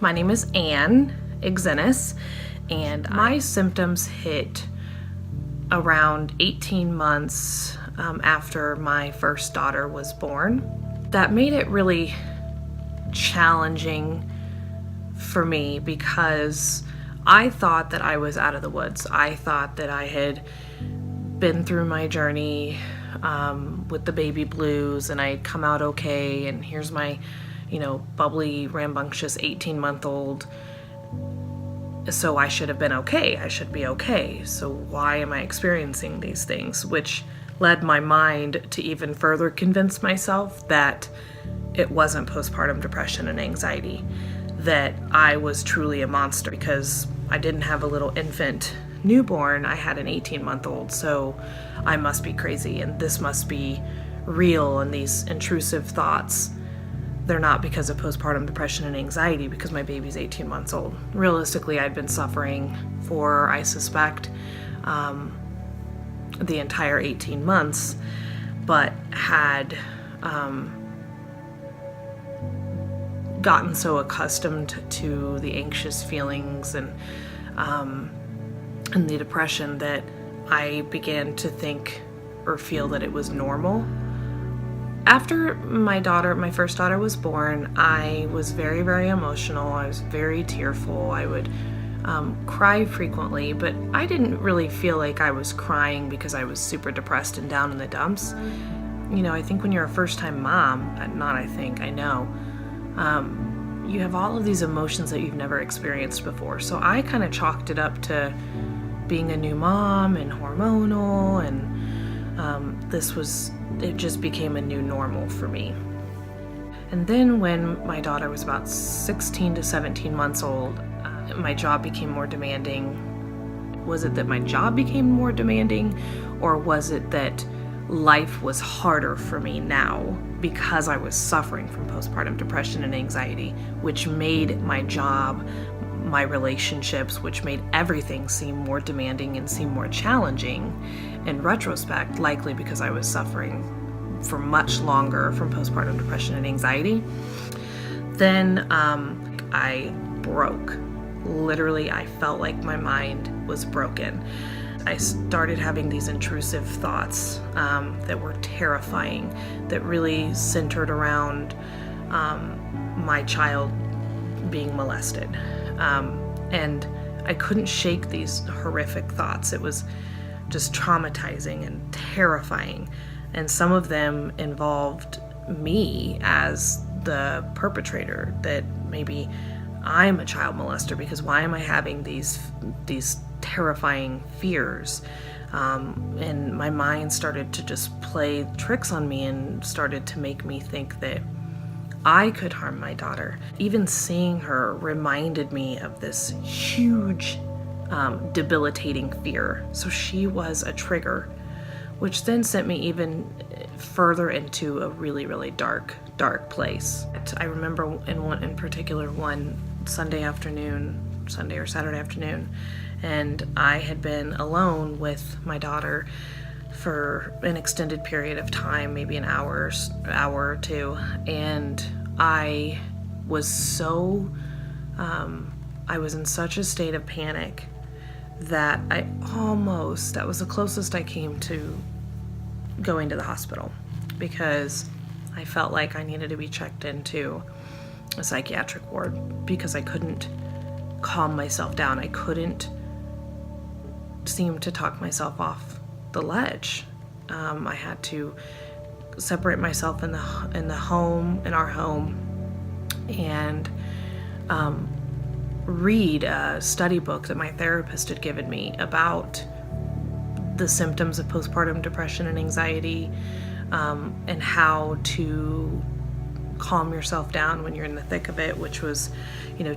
My name is Anne Exenis, and my symptoms hit around 18 months after my first daughter was born. That made it really challenging for me because I thought that I was out of the woods. I thought that I had been through my journey with the baby blues and I'd come out okay, and here's my, bubbly, rambunctious 18-month-old. So I should have been okay. I should be okay. So why am I experiencing these things? Which led my mind to even further convince myself that it wasn't postpartum depression and anxiety, that I was truly a monster because I didn't have a little infant newborn. I had an 18-month-old, so I must be crazy and this must be real, and these intrusive thoughts, they're not because of postpartum depression and anxiety because my baby's 18 months old. Realistically, I'd been suffering for, I suspect, the entire 18 months, but had gotten so accustomed to the anxious feelings and the depression that I began to think or feel that it was normal. After my first daughter was born, I was very, very emotional. I was very tearful. I would cry frequently, but I didn't really feel like I was crying because I was super depressed and down in the dumps. I think when you're a first-time mom, I know, you have all of these emotions that you've never experienced before. So I kind of chalked it up to being a new mom and hormonal, and it just became a new normal for me. And then when my daughter was about 16 to 17 months old, my job became more demanding. Was it that my job became more demanding, or was it that life was harder for me now because I was suffering from postpartum depression and anxiety, which made my job, my relationships, which made everything seem more demanding and seem more challenging in retrospect, likely because I was suffering for much longer from postpartum depression and anxiety. Then I broke. Literally, I felt like my mind was broken. I started having these intrusive thoughts that were terrifying, that really centered around my child being molested. And I couldn't shake these horrific thoughts. It was just traumatizing and terrifying. And some of them involved me as the perpetrator, that maybe I'm a child molester because why am I having these terrifying fears? And my mind started to just play tricks on me and started to make me think that I could harm my daughter. Even seeing her reminded me of this huge, debilitating fear. So she was a trigger, which then sent me even further into a really, really dark place. I remember in particular one Sunday or Saturday afternoon, and I had been alone with my daughter for an extended period of time, maybe an hour or two, and I was I was in such a state of panic that that was the closest I came to going to the hospital, because I felt like I needed to be checked into a psychiatric ward because I couldn't calm myself down. I couldn't seem to talk myself off the ledge. I had to separate myself in our home, and read a study book that my therapist had given me about the symptoms of postpartum depression and anxiety, and how to calm yourself down when you're in the thick of it, which was,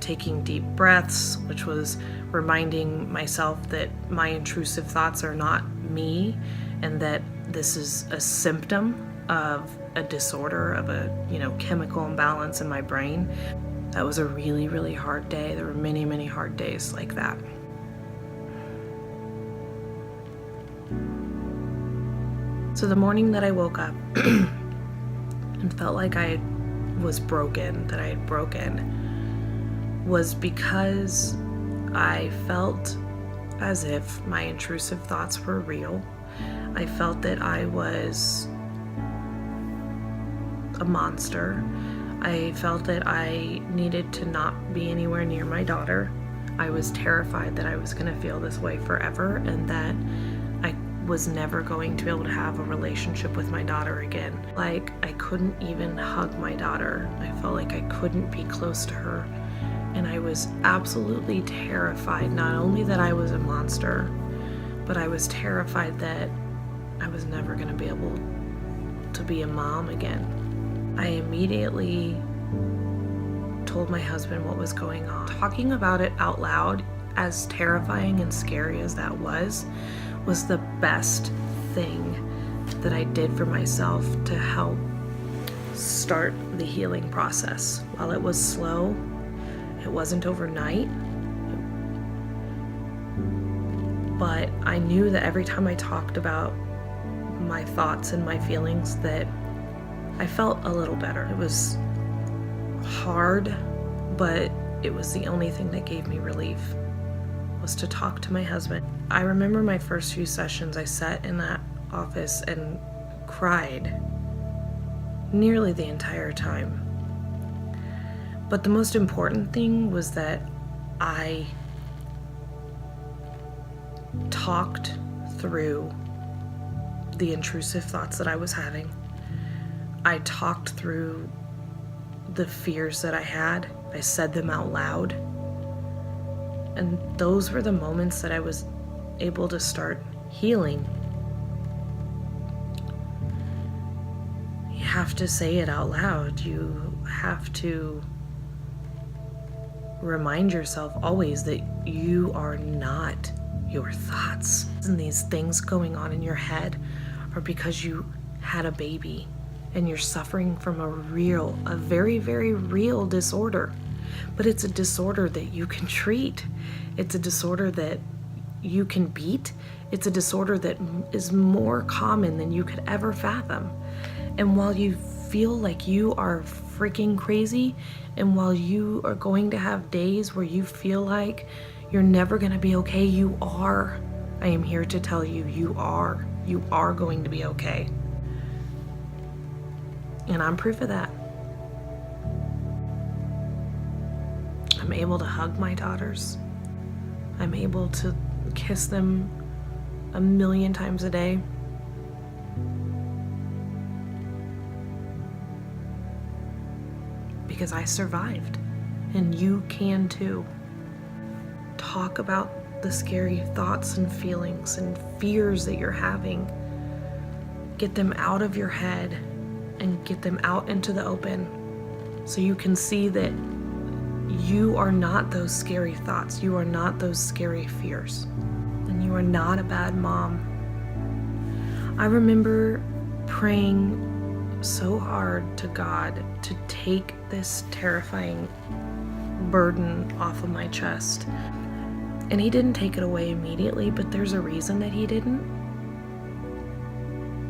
taking deep breaths, which was reminding myself that my intrusive thoughts are not me, and that this is a symptom of a disorder, of a, chemical imbalance in my brain. That was a really, really hard day. There were many, many hard days like that. So the morning that I woke up and felt like I was broken, that I had broken, was because I felt as if my intrusive thoughts were real. I felt that I was a monster. I felt that I needed to not be anywhere near my daughter. I was terrified that I was going to feel this way forever and that I was never going to be able to have a relationship with my daughter again. Like, I couldn't even hug my daughter. I felt like I couldn't be close to her. And I was absolutely terrified, not only that I was a monster, but I was terrified that I was never going to be able to be a mom again. I immediately told my husband what was going on. Talking about it out loud, as terrifying and scary as that was the best thing that I did for myself to help start the healing process. While it was slow, it wasn't overnight, but I knew that every time I talked about my thoughts and my feelings that I felt a little better. It was hard, but it was the only thing that gave me relief, was to talk to my husband. I remember my first few sessions, I sat in that office and cried nearly the entire time. But the most important thing was that I talked through the intrusive thoughts that I was having. I talked through the fears that I had. I said them out loud. And those were the moments that I was able to start healing. You have to say it out loud. You have to remind yourself always that you are not your thoughts. And these things going on in your head are because you had a baby and you're suffering from a very, very real disorder. But it's a disorder that you can treat. It's a disorder that you can beat. It's a disorder that is more common than you could ever fathom. And while you feel like you are freaking crazy, and while you are going to have days where you feel like you're never going to be okay, you are. I am here to tell you, you are. You are going to be okay. And I'm proof of that. I'm able to hug my daughters. I'm able to kiss them 1,000,000 times a day. Because I survived, and you can too. Talk about the scary thoughts and feelings and fears that you're having. Get them out of your head and get them out into the open so you can see that you are not those scary thoughts. You are not those scary fears. And you are not a bad mom. I remember praying so hard to God to take this terrifying burden off of my chest. And He didn't take it away immediately, but there's a reason that He didn't.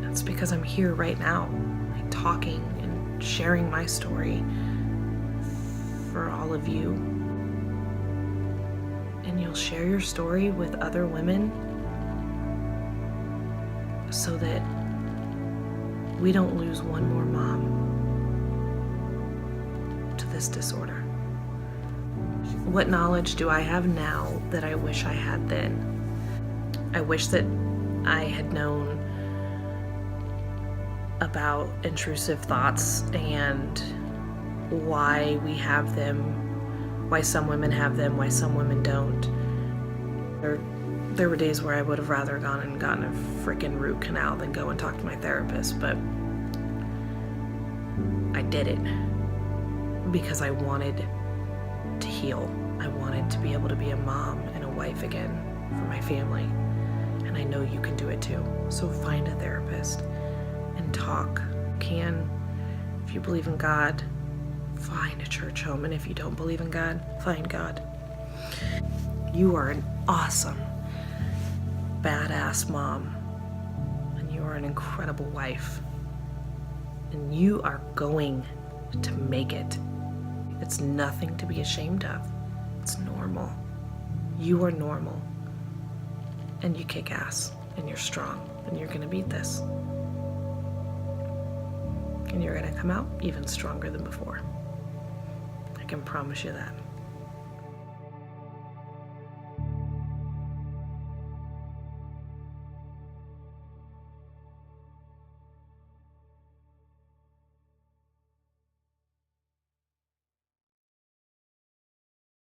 It's because I'm here right now, like talking and sharing my story for all of you. And you'll share your story with other women so that we don't lose one more mom to this disorder. What knowledge do I have now that I wish I had then? I wish that I had known about intrusive thoughts and why we have them, why some women have them, why some women don't. There were days where I would have rather gone and gotten a freaking root canal than go and talk to my therapist, but I did it because I wanted to heal. I wanted to be able to be a mom and a wife again for my family. And I know you can do it too. So find a therapist and talk. If you believe in God, find a church home. And if you don't believe in God, find God. You are an awesome, badass mom. And you are an incredible wife. And you are going to make it. It's nothing to be ashamed of. It's normal. You are normal. And you kick ass. And you're strong. And you're going to beat this. And you're going to come out even stronger than before. I can promise you that.